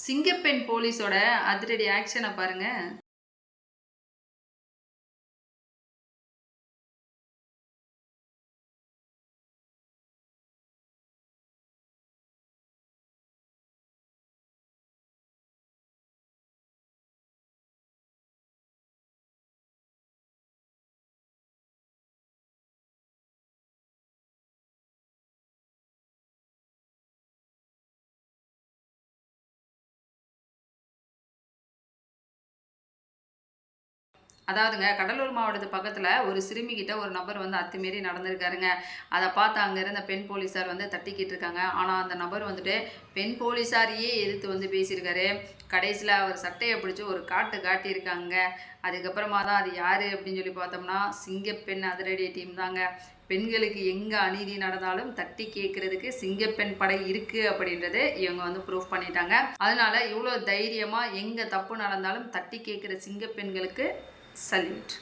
சிங்கப்பெண் போலீஸோட அதிரடி ஆக்ஷனை பாருங்க. அதாவதுங்க கடலூர் மாவட்டத்து பக்கத்தில் ஒரு சிறுமிகிட்ட ஒரு நபர் வந்து அத்துமீறி நடந்திருக்காருங்க. அதை பார்த்து அங்கே இருந்த பெண் போலீஸார் வந்து தட்டிக்கிட்டு இருக்காங்க. ஆனால் அந்த நபர் வந்துட்டு பெண் போலீஸாரையே எதிர்த்து வந்து பேசியிருக்காரு. கடைசியில் அவர் சட்டையை பிடிச்சி ஒரு காட்டியிருக்காங்க. அதுக்கப்புறமா தான் அது யார் அப்படின்னு சொல்லி பார்த்தோம்னா சிங்கப்பெண் அதிரடி டீம் தாங்க. பெண்களுக்கு எங்கே அநீதி நடந்தாலும் தட்டி கேட்கறதுக்கு சிங்கப்பெண் படை இருக்குது அப்படின்றது இவங்க வந்து ப்ரூஃப் பண்ணிட்டாங்க. அதனால இவ்வளோ தைரியமாக எங்கே தப்பு நடந்தாலும் தட்டி கேட்குற சிங்கப்பெண்களுக்கு சல்யூட்.